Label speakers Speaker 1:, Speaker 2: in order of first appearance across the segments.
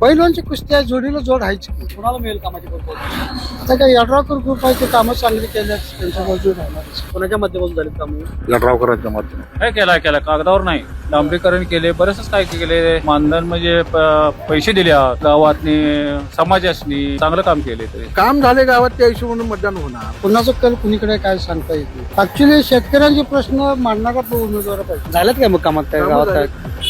Speaker 1: पहिलवानची कुस्ती आहे, जोडीला जोड आहेच की.
Speaker 2: कुणाला मिळेल कामाची भरपूर
Speaker 1: आता काही यड्रावकर ग्रुप आहे ते कामं चांगली केल्यात, त्यांच्या बाजूने राहणारच.
Speaker 2: कोणाच्या माध्यमातून झाली कामं?
Speaker 3: गडरावकरांच्या माध्यमातून
Speaker 4: काय केला कागदावर नाही, डांबरीकरण केले, बरेचच काय केले. मानधन म्हणजे पैसे दिले आहात गावातनी, समाजासनी चांगलं काम केले. तरी
Speaker 3: काम झाले गावात त्या हिशोबाने मतदान होणार.
Speaker 1: कुणाचं कल कुणीकडे काय सांगता येत नाही. ऍक्च्युली शेतकऱ्यांचे प्रश्न मांडणारा उमेदवार पाहिजे.
Speaker 2: झाल्यात काय मग कामात काय गावात काय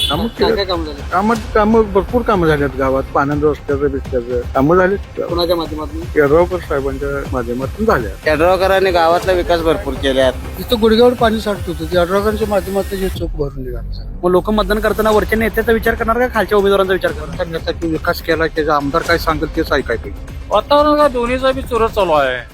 Speaker 3: कामं
Speaker 2: काय
Speaker 3: केले.
Speaker 2: काय काम झालं?
Speaker 3: कामं भरपूर कामं झाल्यात गावात. पानंद रस्त्याचं बिस्त्याचं कामं झालीत.
Speaker 2: कोणाच्या माध्यमातून?
Speaker 3: यड्रावकर साहेबांच्या माध्यमातून झाल्या.
Speaker 5: यड्रावकरांनी गावातला विकास भरपूर केल्यात.
Speaker 1: तिथं गुडघ्यावर पाणी साठत होतं, ते यड्रावकरांच्या माध्यमातून हे चोख भरून निघाला.
Speaker 2: मग लोक मतदान करताना वरच्या नेत्याचा विचार करणार का खालच्या उमेदवारांचा विचार करणार?
Speaker 3: करण्यासाठी विकास केला, त्याचा आमदार काय सांगेल तेच ऐकायचं.
Speaker 4: वातावरण का दोन्हीचा बी चुरत चालू आहे.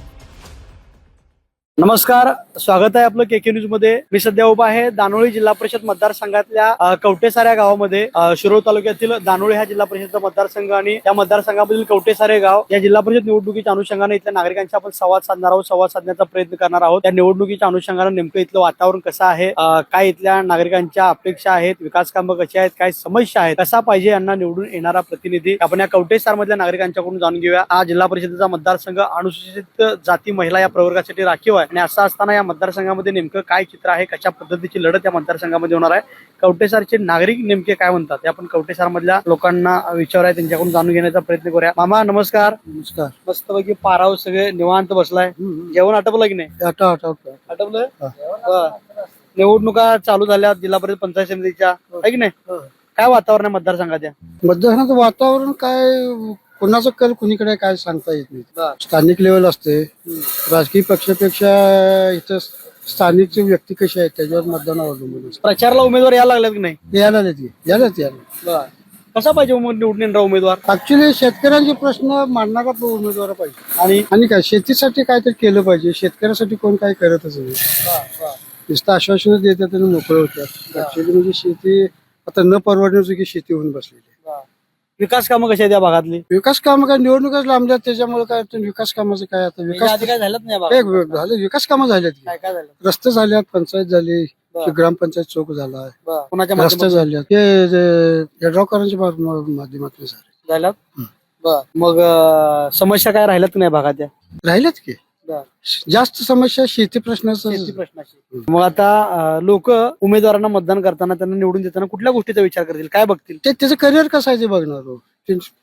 Speaker 2: नमस्कार, स्वागत आहे आपलं केके न्यूज मध्ये. मी सध्या उभा आहे दानोळी जिल्हा परिषद मतदारसंघातल्या कवटेसाऱ्या गावामध्ये. शिरोळ तालुक्यातील दानोळी हा जिल्हा परिषदचा मतदारसंघ आणि त्या मतदारसंघामधील कवटेसारे गाव या जिल्हा परिषद निवडणुकीच्या अनुषंगाने इथल्या नागरिकांशी आपण संवाद साधणार आहोत, संवाद साधण्याचा प्रयत्न करणार आहोत. त्या निवडणुकीच्या अनुषंगाने नेमकं इथलं वातावरण कसं आहे, काय इथल्या नागरिकांच्या अपेक्षा आहेत, विकास कामं कशी आहेत, काय समस्या आहेत, कसा पाहिजे यांना निवडून येणारा प्रतिनिधी आपण या कवटेसार मधल्या नागरिकांच्याकडून जाणून घेऊया. हा जिल्हा परिषदेचा मतदारसंघ अनुसूचित जाती महिला या प्रवर्गासाठी राखीव आहे आणि असं असताना या मतदारसंघामध्ये नेमकं काय चित्र आहे, कशा पद्धतीची लढत या मतदारसंघामध्ये होणार आहे, कवटेसारचे नागरिक नेमके काय म्हणतात हे आपण कवटेसार मधल्या लोकांना विचारूया, त्यांच्याकडून जाणून घेण्याचा प्रयत्न करूया. मामा नमस्कार.
Speaker 1: नमस्कार.
Speaker 2: मस्तपैकी पाराव सगळे निवांत बसलाय. जेवण आटपलं की नाही? आटपलं. निवडणुका चालू झाल्या जिल्हा परिषद पंचायत समितीच्या, आहे की नाही? काय वातावरण आहे मतदारसंघात?
Speaker 1: मतदानाचं वातावरण काय, कुणाचं कल कुणीकडे काय सांगता येत नाही. स्थानिक लेवल असते, राजकीय पक्षापेक्षा इथं स्थानिक व्यक्ती कशी आहेत त्याच्यावर मतदानावर अवलंबून असतं.
Speaker 2: प्रचारला उमेदवार यायला लागलेत की नाही?
Speaker 1: यायला
Speaker 2: कसा पाहिजे निवडून येणारा उमेदवार?
Speaker 1: ऍक्च्युली शेतकऱ्यांचे प्रश्न मांडणारा उमेदवार पाहिजे. आणि काय शेतीसाठी काहीतरी केलं पाहिजे. शेतकऱ्यासाठी कोण काय करतच नाही, नुसतं आश्वासन देतात आणि मोकळे होतात. ऍक्च्युली म्हणजे शेती आता न परवडण्याची शेती होऊन बसलेली.
Speaker 2: विकास कामं कशी आहेत या भागातली?
Speaker 1: विकास कामं काय निवडणुकाच लांबल्यात, त्याच्यामुळे काय विकास कामाचं काय आता
Speaker 2: याच्या आधी काय झालं नाही या भागात?
Speaker 1: झालं. विकास कामं झाल्यात,
Speaker 2: काय काय झालं?
Speaker 1: रस्ते झाल्यात, पंचायत झाली, ग्रामपंचायत चौक झाला,
Speaker 2: कोणाच्या
Speaker 1: रस्ते
Speaker 2: माध्यमातून
Speaker 1: झाल्यात, हे यड्रावकरांच्या माध्यमातून
Speaker 2: झाल्यात? मग समस्या काय राहिल्यात की नाही भागात या?
Speaker 1: राहिल्यात की. जास्त समस्या शेती प्रश्नाचं.
Speaker 2: प्रश्नाची. मग आता लोक उमेदवारांना मतदान करताना, त्यांना निवडून देताना कुठल्या गोष्टीचा विचार करतील, काय बघतील?
Speaker 1: ते त्याचं करिअर कसं आहे ते बघणार हो.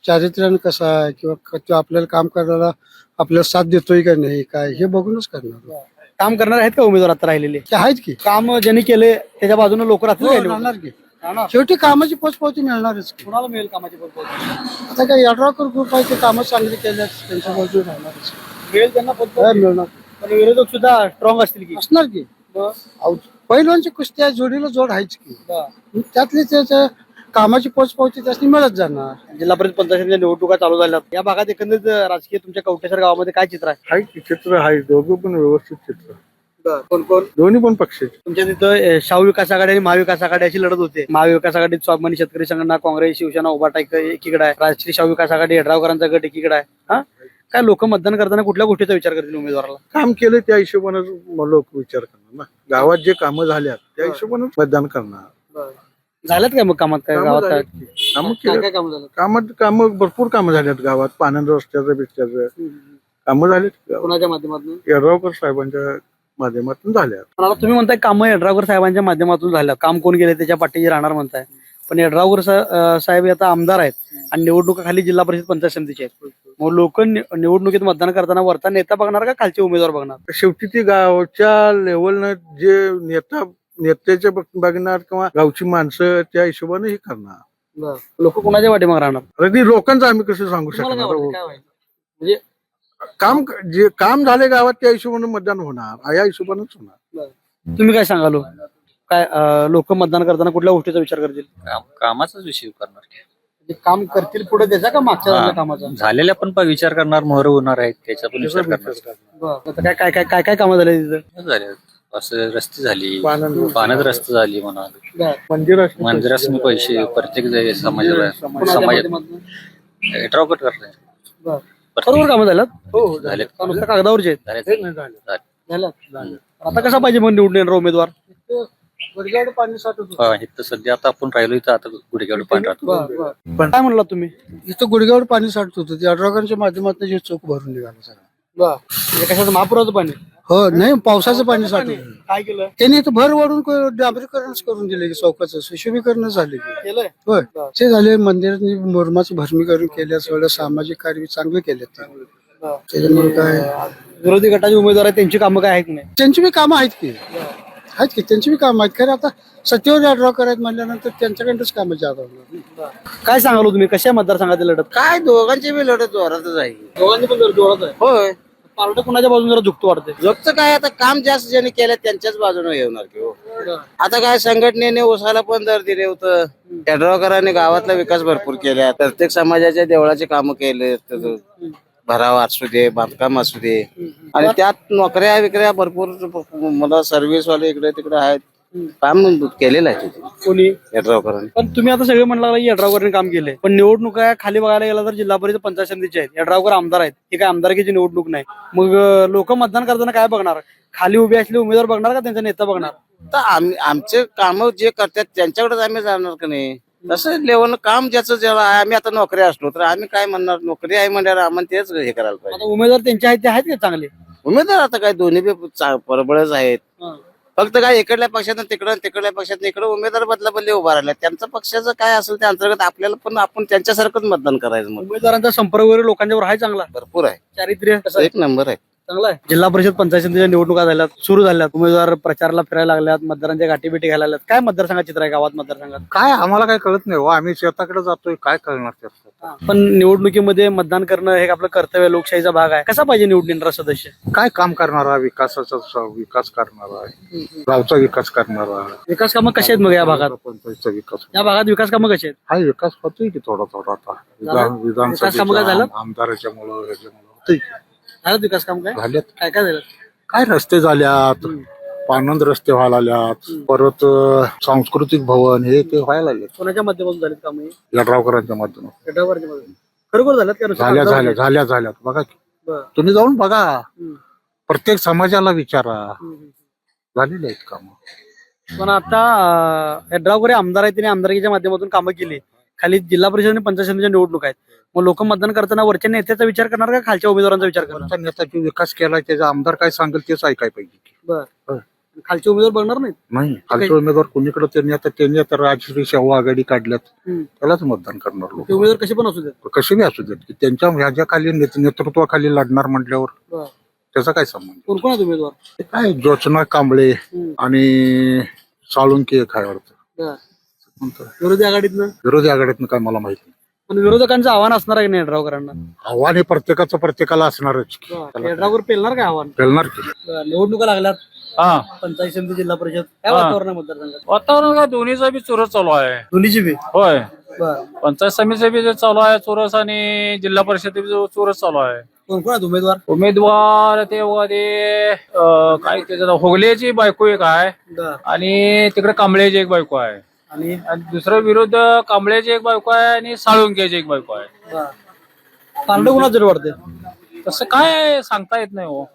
Speaker 1: चारित्र्यानं कसं आहे किंवा तो आपल्याला काम करायला आपल्याला साथ देतोय का नाही, काय हे बघूनच करणार.
Speaker 2: काम करणार आहेत का उमेदवार आता राहिलेले?
Speaker 1: ते आहेत की.
Speaker 2: काम ज्यांनी केले त्याच्या बाजूने लोक
Speaker 1: राहणार की. शेवटी कामाची पोचपावती मिळणारच की.
Speaker 2: कुणाला मिळेल कामाची पोचपावती?
Speaker 1: आता काही यड्रावकर ग्रुप आहे ते कामं चांगली केल्यात, त्यांच्या बाजूने राहणारच.
Speaker 2: मिळेल त्यांना
Speaker 1: काय
Speaker 2: पोचपावती?
Speaker 1: मिळणार?
Speaker 2: पण विरोधक सुद्धा स्ट्रॉंग असतील की?
Speaker 1: असणार की. पहिलवानची कुस्ती आहे, जोडीला जोड आहेच की. त्यातली त्याच्या कामाची पोचपावती त्याची मिळत जाणार.
Speaker 2: जिल्हा परिषद पंचायतीच्या निवडणुका चालू झाल्या या भागात एकंदरीत राजकीय तुमच्या कवटेसर गावामध्ये काय चित्र आहे?
Speaker 3: आहे की चित्र आहे, दोघं पण व्यवस्थित चित्र.
Speaker 2: कोण कोण?
Speaker 3: दोन्ही पण पक्षाचे.
Speaker 2: तुमच्या तिथं शाहू विकास आघाडी आणि महाविकास आघाडी अशी लढत होते. महाविकास आघाडीत स्वाभिमानी शेतकरी संघटना, काँग्रेस, शिवसेना, उभाटा एकीकडे आहे. राष्ट्रीय शाहू विकास आघाडी यड्रावकरांचा गट एकीकडे आहे. हा काय लोक मतदान करताना कुठल्या गोष्टीचा विचार करतील उमेदवाराला?
Speaker 3: काम केलं त्या हिशोबाने लोक विचार करणार ना. गावात जे कामं झाल्यात त्या हिशोबाने मतदान करणार.
Speaker 2: झाल्यात काय मग कामात? काय गावात काय
Speaker 3: कामं
Speaker 2: काय
Speaker 3: केलं.
Speaker 2: काय कामं झालं?
Speaker 3: कामं भरपूर कामं झाल्यात गावात. पानंद रस्त्याचं बिस्त्याचं कामं झालीत.
Speaker 2: कोणाच्या माध्यमातून?
Speaker 3: यड्रावकर साहेबांच्या माध्यमातून झाल्यात.
Speaker 2: पण आता तुम्ही म्हणताय कामं यड्रावकर साहेबांच्या माध्यमातून झालं, काम कोण गेले त्याच्या पाठीशी राहणार म्हणताय. पण यड्रावकर साहेब आता आमदार आहेत आणि निवडणुका खाली जिल्हा परिषद पंचायत समितीचे आहेत. मग लोक निवडणुकीत मतदान करताना वरता नेता बघणार का खालचे उमेदवार बघणार?
Speaker 3: शेवटी ती गावच्या लेवलनं जे नेत्याच्या बघणार किंवा गावची माणसं त्या हिशोबाने हे करणार.
Speaker 2: लोक कोणाच्या पाठी मग राहणार?
Speaker 3: अरे ती लोकांचं आम्ही कसं सांगू
Speaker 2: तुम्हाला काय
Speaker 3: शकणार?
Speaker 2: वाटतं? काय व्हायचं? म्हणजे
Speaker 3: जे काम झाले गावात त्या हिशोबाने मतदान होणार, या हिशोबानेच होणार.
Speaker 2: तुम्ही काय सांगाल? काय लोक मतदान करताना कुठल्या गोष्टीचा विचार करतील?
Speaker 6: कामाचाच विषय करणार.
Speaker 2: म्हणजे काम करतील पुढे त्याचा का मागच्या झालेल्या कामाचा?
Speaker 6: झालेल्या पण विचार करणार, मोहर होणार आहेत त्याचा पण विचार करणार.
Speaker 2: आता काय काय काय काय काय कामं झाले तिथं?
Speaker 6: झाले असं रस्ते झाली,
Speaker 3: पानंद
Speaker 6: पाण्यात रस्ते झाली म्हणा,
Speaker 3: मंदिरात
Speaker 6: पैसे प्रत्येक समाजात ड्रॉकट करणार.
Speaker 2: बरोबर कामं झालं.
Speaker 6: झाले
Speaker 2: नुसतं कागदावरचे आहेत.
Speaker 6: झाले.
Speaker 2: झालं. आता कसा पाहिजे मग निवडून येणारा उमेदवार?
Speaker 1: गुडघ्यावर पाणी साठत होतं.
Speaker 6: हा, इथं सध्या आता आपण राहिलो इथं आता गुडघ्यावर पाणी राहतो.
Speaker 1: बर.
Speaker 2: काय म्हणला तुम्ही?
Speaker 1: इथं गुडघ्यावर पाणी साठत होतं ते अड्रागांच्या माध्यमातून जे चोख भरून निघालं सगळं.
Speaker 2: म्हणजे कशाचं महापुराचं पाणी?
Speaker 1: हो नाही पावसाचं पाणी साठत होतं.
Speaker 2: काय केलं?
Speaker 1: त्यांनी इथं भर वाढून डांबरीकरणच करून दिले की चौकाचं सुशोभीकरण झाले की.
Speaker 2: केलंय.
Speaker 1: होय ते झाले मंदिरात मुरमाचं भस्मीकरण केलं सगळं सामाजिक कार्य चांगले केले त्याच्यामुळे काय
Speaker 2: विरोधी गटाचे उमेदवार आहेत त्यांची कामं काय आहेत की नाही?
Speaker 1: त्यांची बी कामं आहेत की त्यांची बी कामं आहेत खरं आता सत्तेवर ड्रॉ करायचं म्हणल्यानंतर त्यांच्याकडंच कामं जादा होणार.
Speaker 2: काय सांगाल तुम्ही कशा मतदारसंघातील लढत?
Speaker 5: काय दोघांची बी लढत जोरातच आहे.
Speaker 2: दोघांनी पण जरा जोरात आहे.
Speaker 5: होय
Speaker 2: पार्ट कुणाच्या बाजून जरा झुकतो वाटते?
Speaker 5: जगचं काय आता काम जास्त ज्यांनी केलं त्यांच्याच बाजूने येणार की हो. आता काय संघटनेने उसाला पण दर दिले होतं. यड्रावकरांनी गावातला विकास भरपूर केला. प्रत्येक समाजाच्या देवळाचे कामं केले. भराव असू दे, बांधकाम असू दे, आणि त्यात नोकऱ्या विक्र्या भरपूर मला सर्व्हिस वाले इकडे तिकडे आहेत. काम केलेलं आहे तिथे
Speaker 2: कोणी?
Speaker 5: यड्रावकरांनी.
Speaker 2: पण तुम्ही आता सगळे म्हणला यड्रावकरांनी काम केले, पण निवडणुका खाली बघायला गेला तर जिल्हा परिषद पंचायत समितीचे आहेत, यड्रावकर आमदार आहेत. ही काय आमदारकीची निवडणूक नाही. मग लोक मतदान करताना काय बघणार? खाली उभे असले उमेदवार बघणार का त्यांचा नेता बघणार?
Speaker 5: तर आमचे काम जे करतात त्यांच्याकडेच आम्ही जाणार का नाही? तसं लेवल काम ज्याचं जेव्हा आहे, आम्ही आता नोकरी असलो तर आम्ही काय म्हणणार? नोकरी आहे म्हणल्यावर आम्हाला तेच हे करायला पाहिजे.
Speaker 2: आता उमेदवार त्यांचे आहेत ते आहेत का चांगले?
Speaker 5: उमेदवार आता काय दोन्ही बी परबळच आहेत. फक्त काय इकडल्या पक्षात तिकडल्या पक्षात इकडे उमेदवार बदला उभा राहिला. त्यांचं पक्षाचं काय असेल त्या अंतर्गत आपल्याला पण आपण त्यांच्यासारखंच मतदान करायचं. मग
Speaker 2: उमेदवारांचा संपर्क वगैरे लोकांच्यावर आहे चांगला?
Speaker 5: भरपूर आहे,
Speaker 2: चारित्र्य कसं आहे?
Speaker 5: एक नंबर आहे.
Speaker 2: चांगला आहे. जिल्हा परिषद पंचायत समितीच्या निवडणुका झाल्यात, सुरू झाल्यात, उमेदवार प्रचाराला फिरायला लागल्यात, मतदारांच्या गाठीभेटी घ्यायला लागल्यात. काय मतदारसंघात चित्र आहे गावात मतदारसंघात?
Speaker 3: काय आम्हाला काय कळत नाही हो, आम्ही शेताकडे जातोय, काय करणार त्याचं?
Speaker 2: पण निवडणुकीमध्ये मतदान करणं हे आपलं कर्तव्य, लोकशाहीचा भाग आहे. कसा पाहिजे निवडून सदस्य?
Speaker 3: काय काम करणारा, विकासाचा विकास करणारा आहे, गावचा विकास करणारा आहे.
Speaker 2: विकास कामं कशी आहेत मग या भागात?
Speaker 3: पंचायतचा विकास
Speaker 2: या भागात विकास कामं कशी आहेत?
Speaker 3: हा विकास होतोय की थोडा थोडा आता
Speaker 2: विकास कामं काय झालं?
Speaker 3: आमदाराच्या मुळे होतोय की.
Speaker 2: झालं विकास काम? काय
Speaker 3: झाल्यात
Speaker 2: काय काय झालं?
Speaker 3: काय रस्ते झाल्यात, पानंद रस्ते व्हायला लागल्यात, परत सांस्कृतिक भवन हे ते व्हायला लागले
Speaker 2: कोणाच्या माध्यमातून झालीत कामं?
Speaker 3: यड्रावकरांच्या माध्यमातून.
Speaker 2: गटावरच्या माध्यमातून. खरोखर झाल्यात का नुसतं
Speaker 3: झाल्या
Speaker 2: कागदावर?
Speaker 3: झाल्या झाल्या झाल्यात बघा की.
Speaker 2: बरं.
Speaker 3: तुम्ही जाऊन बघा,
Speaker 2: हम्म.
Speaker 3: प्रत्येक समाजाला विचारा,
Speaker 2: हम्म.
Speaker 3: झालेले आहेत काम.
Speaker 2: पण आता यड्रावकर आमदार आहेत, त्यांनी आमदारकीच्या माध्यमातून कामं केली. खाली जिल्हा परिषद आणि पंचायत समितीच्या निवडणूक आहेत. मग लोक मतदान करताना वरच्या नेत्याचा विचार करणार का खालच्या उमेदवारांचा विचार करणार?
Speaker 3: वरच्या नेत्याचा विकास केला, त्याचा आमदार काय सांगेल तेच ऐकाय पाहिजे.
Speaker 2: बरं. खालचे उमेदवार बघणार नाहीत?
Speaker 3: नाही, खालचे उमेदवार कोणीकडे त्यांनी आता राजश्री शाहू आघाडी काढल्यात, त्यालाच मतदान करणार लोक.
Speaker 2: ते उमेदवार कसे पण असू देत.
Speaker 3: कसे बी असू देत की त्यांच्या ह्याच्या खाली नेतृत्वाखाली लढणार म्हटल्यावर
Speaker 2: बरं.
Speaker 3: त्याचा काय संबंध?
Speaker 2: कोण कोण आहेत उमेदवार?
Speaker 3: ते काय जोचना कांबळे आणि साळुंके एक आहे वाटतं.
Speaker 2: बरं.
Speaker 3: म्हणतो.
Speaker 2: विरोधी आघाडीतनं?
Speaker 3: विरोधी आघाडीतनं काय मला माहिती नाही.
Speaker 2: पण विरोधकांचं आव्हान असणार आहे की नाही यड्रावकरांना?
Speaker 3: आव्हान हे प्रत्येकाचं प्रत्येकाला असणारच की.
Speaker 2: यड्रावकर पेलणार काय आव्हान?
Speaker 3: पेलणार की.
Speaker 2: निवडणुका लागल्यात,
Speaker 4: हा
Speaker 2: पंचायत समिती, जिल्हा परिषद, काय
Speaker 4: हा.
Speaker 2: वातावरण आहे मतदारसंघात?
Speaker 4: वातावरण काय दोन्हीचा बी चोरस चालू आहे.
Speaker 2: दोन्हीची बी?
Speaker 4: होय,
Speaker 2: बरं.
Speaker 4: पंचायत समितीचा बी चालू आहे चोरस आणि जिल्हा परिषद चोरस चालू आहे.
Speaker 2: कोण कोण आहेत उमेदवार?
Speaker 4: उमेदवार ते काय त्याचं होगलेची बायको एक आहे
Speaker 2: बरं.
Speaker 4: आणि तिकडे कांबळेची एक बायको आहे
Speaker 2: आणि
Speaker 4: आणि दुसरं विरुद्ध कांबळेची एक बायको आहे आणि साळुंक्याची एक बायको आहे.
Speaker 2: पारडं कुणाच जर वाटते?
Speaker 4: तसं काय सांगता येत नाही हो.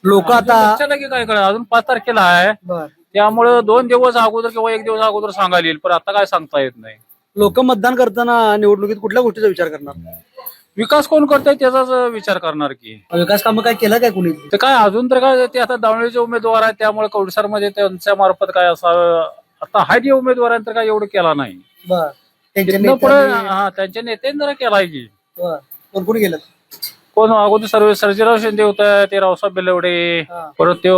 Speaker 2: लोक आता
Speaker 4: पक्षाला की काय कळलं, अजून 5 तारखेला आहे,
Speaker 2: बरं.
Speaker 4: त्यामुळे 2 दिवस अगोदर किंवा 1 दिवस अगोदर सांगायला येईल, पण आता काय सांगता येत नाही.
Speaker 2: लोक मतदान करताना निवडणुकीत कुठल्या गोष्टीचा विचार करणार?
Speaker 4: विकास कोण करतोय त्याचाच विचार करणार की.
Speaker 2: विकास कामं काय केलं काय कुणी?
Speaker 4: ते काय अजून तर काय ते आता दावणीचे उमेदवार आहेत, त्यामुळे कौडसर मध्ये त्यांच्या मार्फत काय असावं आता हाय जे उमेदवारांनी तर काय एवढं केला नाही.
Speaker 2: बरं. त्यांच्या
Speaker 4: तिथनं पुढे
Speaker 2: नेत्यांनी-
Speaker 4: त्यांच्या नेत्यांनी जरा केलाय की.
Speaker 2: बरं. कोण कोणी गेलं?
Speaker 4: कोण अगोदर सर्जेराव शिंदे होत, ते रावसाहेब बेलवडे,
Speaker 2: हा.
Speaker 4: परत तो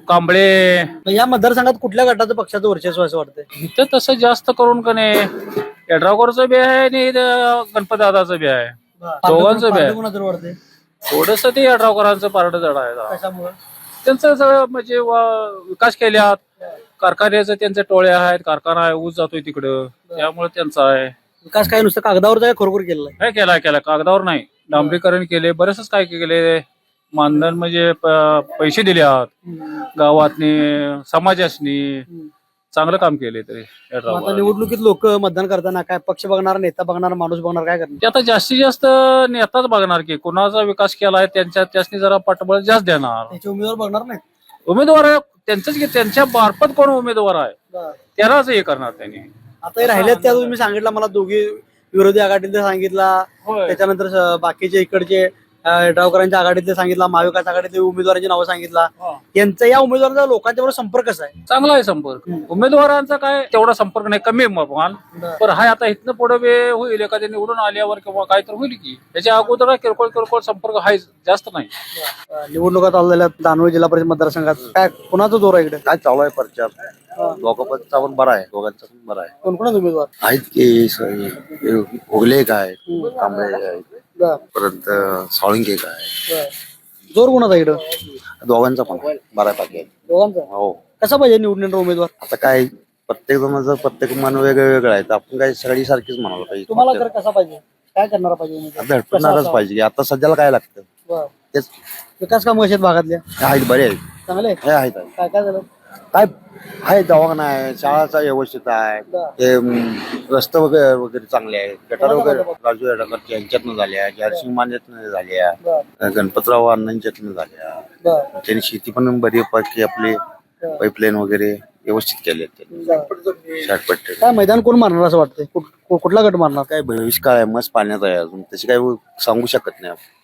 Speaker 4: कांबळे.
Speaker 2: मग या मतदारसंघात कुठल्या गटाचं पक्षाचं वर्चस्व असं वाटतंय?
Speaker 4: इथं तसं जास्त करून का नाही यड्रावकरचं बी आहे आणि गणपतदादाचं बी आहे. दोघांचं बी आहे.
Speaker 2: पारडं कुणाचं वाटतंय?
Speaker 4: थोडस ते यड्रावकरांचं पारड जड आहे जरा.
Speaker 2: कशामुळे?
Speaker 4: त्यांचं सगळं म्हणजे विकास केल्यात, कारखान्याचं त्यांचे टोळे आहेत, कारखाना आहे, ऊस जातोय तिकडं, त्यामुळे त्यांचा आहे.
Speaker 2: विकास काय नुसतं कागदावर आहे, खरोखर केलेला आहे?
Speaker 4: काय केलाय कागदावर नाही, डांबरीकरण केले, बरेचच काय केले, मानधन म्हणजे पैसे दिले आहात गावातनी, समाजासनी चांगलं काम केले तरी
Speaker 2: मग आता
Speaker 4: यड्रावकर.
Speaker 2: निवडणुकीत लोक मतदान करताना काय पक्ष बघणार, नेता बघणार, माणूस बघणार, काय करणार?
Speaker 4: ते आता जास्तीत जास्त नेताच बघणार की कोणाचा विकास केलाय त्यांच्या त्यासनी जरा पाठबळ जास्त देणार.
Speaker 2: त्याचे उमेदवार बघणार नाही?
Speaker 4: उमेदवार त्यांच्या मार्फत कोण उमेदवार आहे त्यालाच हे करणार त्यांनी.
Speaker 2: आता हे राहिलेत त्या तुम्ही सांगितलं मला दोघी विरोधी आघाडीतले सांगितला,
Speaker 4: होय.
Speaker 2: त्याच्यानंतर बाकीचे इकडचे ड्रावकरांच्या आघाडीतले सांगितला, महाविकास आघाडीतले उमेदवारांची नावं सांगितला. यांचा या उमेदवारांचा लोकांच्या बरोबर संपर्क कसा आहे?
Speaker 4: चांगला आहे संपर्क. उमेदवारांचा काय तेवढा संपर्क नाही, कमी आहे माल. पण हाय आता इथनं पुढे होईल, एखाद्या निवडून आल्यावर किंवा काय तर होईल की. त्याच्या अगोदर काय किरकोळ संपर्क आहे, जास्त नाही.
Speaker 2: निवडणुका चालू झाल्या दानोळी जिल्हा परिषद मतदारसंघात, काय कोणाचा जोर आहे इकडे?
Speaker 7: काय चालू आहे प्रचार? दोघांचा पण बरा आहे, दोघांचा पण बरा आहे.
Speaker 2: कोण कोणाचे उमेदवार
Speaker 7: आहेत की ओगले काय कांबळे आहेत, परत साळुंके काय,
Speaker 2: जोर कोणाचा इकडं?
Speaker 7: दोघांचा पण बऱ्यापैकी आहे.
Speaker 2: दोघांचा.
Speaker 7: हो,
Speaker 2: कसा पाहिजे निवडून उमेदवार?
Speaker 7: आता काय प्रत्येक जणांचं प्रत्येक मन वेगळं आहे, तर आपण काय सगळी सारखीच म्हणायला पाहिजे.
Speaker 2: तुम्हाला तर कसा पाहिजे? काय करणार पाहिजे उमेदवार?
Speaker 7: भेटणारच पाहिजे की आता सध्याला काय लागतं
Speaker 2: बरं.
Speaker 7: तेच.
Speaker 2: विकास काम कसे आहेत भागातल्या?
Speaker 7: आहेत, बरे आहेत,
Speaker 2: चांगले
Speaker 7: हे आहेत.
Speaker 2: काय काय झालं?
Speaker 7: काय आहे, दवाखाना आहे, शाळाचा व्यवस्थित आहे, ते रस्ते वगैरे चांगले आहेत, गटार वगैरे राजू येडाकरच्या यांच्यातनं झाल्या, जयसिंग मान्यातनं झाल्या, गणपतराव अण्णांच्यातनं झाल्या. त्यांनी शेती पण बरीपैकी आपली पाईपलाईन वगैरे व्यवस्थित केले शाटपट्टे.
Speaker 2: काय मैदान कोण मारणार असं वाटतंय? कुठला गट मारणार?
Speaker 7: काय भविष्यकाळ आहे, मस्त पाण्यात आहे अजून, त्याची काही सांगू शकत नाही आपण.